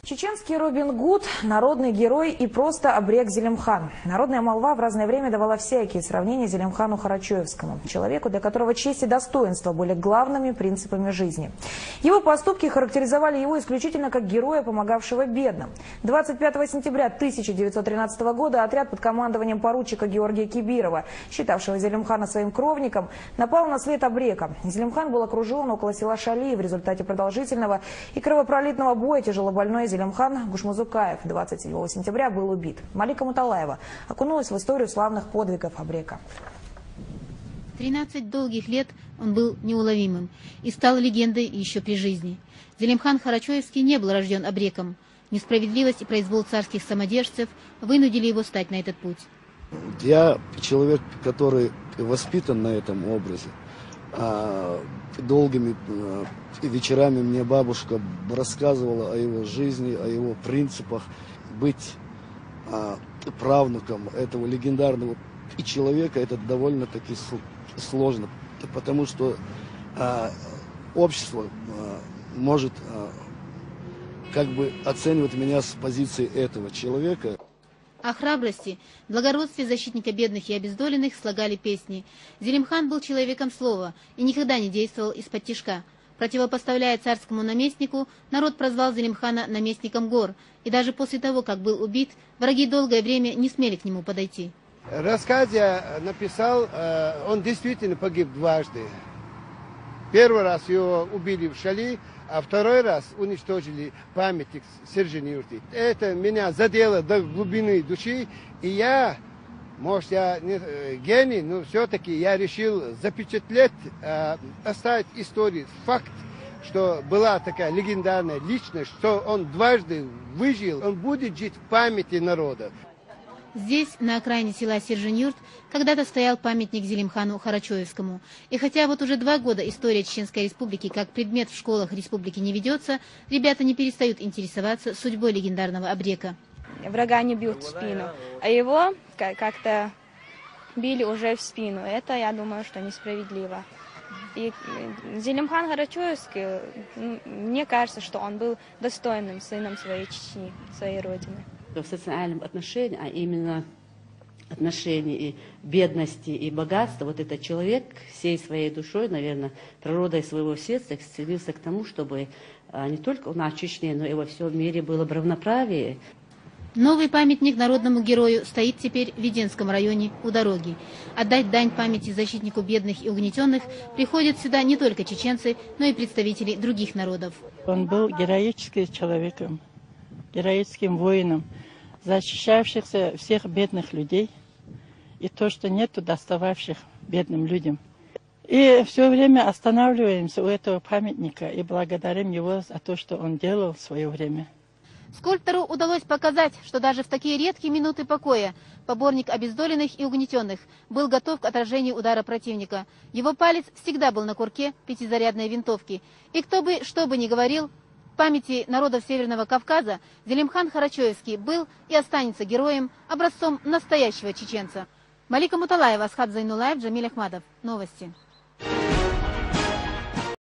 Чеченский Робин Гуд, народный герой и просто абрек Зелимхан. Народная молва в разное время давала всякие сравнения Зелимхану Харачоевскому, человеку, для которого честь и достоинство были главными принципами жизни. Его поступки характеризовали его исключительно как героя, помогавшего бедным. 25 сентября 1913 года отряд под командованием поручика Георгия Кибирова, считавшего Зелимхана своим кровником, напал на след абрека. Зелимхан был окружен около села Шали. В результате продолжительного и кровопролитного боя тяжелобольной Зелимхан Гушмузукаев 27 сентября был убит. Малика Муталаева окунулась в историю славных подвигов абрека. 13 долгих лет он был неуловимым и стал легендой еще при жизни. Зелимхан Харачоевский не был рожден абреком. Несправедливость и произвол царских самодержцев вынудили его стать на этот путь. Я человек, который воспитан на этом образе. Долгими вечерами мне бабушка рассказывала о его жизни, о его принципах. Быть правнуком этого легендарного человека — это довольно-таки сложно, потому что общество может как бы оценивать меня с позиции этого человека. О храбрости, благородстве защитника бедных и обездоленных слагали песни. Зелимхан был человеком слова и никогда не действовал из-под тишка. Противопоставляя царскому наместнику, народ прозвал Зелимхана наместником гор. И даже после того, как был убит, враги долгое время не смели к нему подойти. Рассказ я написал, он действительно погиб дважды. Первый раз его убили в Шали, а второй раз уничтожили памятник Сержинюрти. Это меня задело до глубины души, и я, может, я не гений, но все-таки я решил запечатлеть, оставить историю, факт, что была такая легендарная личность, что он дважды выжил, он будет жить в памяти народа. Здесь, на окраине села Сержинюрт, когда-то стоял памятник Зелимхану Харачоевскому. И хотя вот уже 2 года история Чеченской Республики как предмет в школах республики не ведется, ребята не перестают интересоваться судьбой легендарного абрека. Врага не бьют в спину, а его как-то били уже в спину. Это, я думаю, что несправедливо. И Зелимхан Харачоевский, мне кажется, что он был достойным сыном своей Чечни, своей родины. В социальном отношении, а именно отношении и бедности и богатства, вот этот человек всей своей душой, наверное, природой своего сердца стремился к тому, чтобы не только у нас в Чечне, но и во всем мире было бы равноправие. Новый памятник народному герою стоит теперь в Веденском районе у дороги. Отдать дань памяти защитнику бедных и угнетенных приходят сюда не только чеченцы, но и представители других народов. Он был героическим человеком, героическим воином, защищавшихся всех бедных людей и то, что нету достававших бедным людям. И все время останавливаемся у этого памятника и благодарим его за то, что он делал в свое время. Скульптору удалось показать, что даже в такие редкие минуты покоя поборник обездоленных и угнетенных был готов к отражению удара противника. Его палец всегда был на курке 5-зарядной винтовки. И кто бы что бы ни говорил, в памяти народов Северного Кавказа Зелимхан Харачоевский был и останется героем, образцом настоящего чеченца. Малика Муталаева, Асхат Зайнулаев, Джамиль Ахмадов. Новости.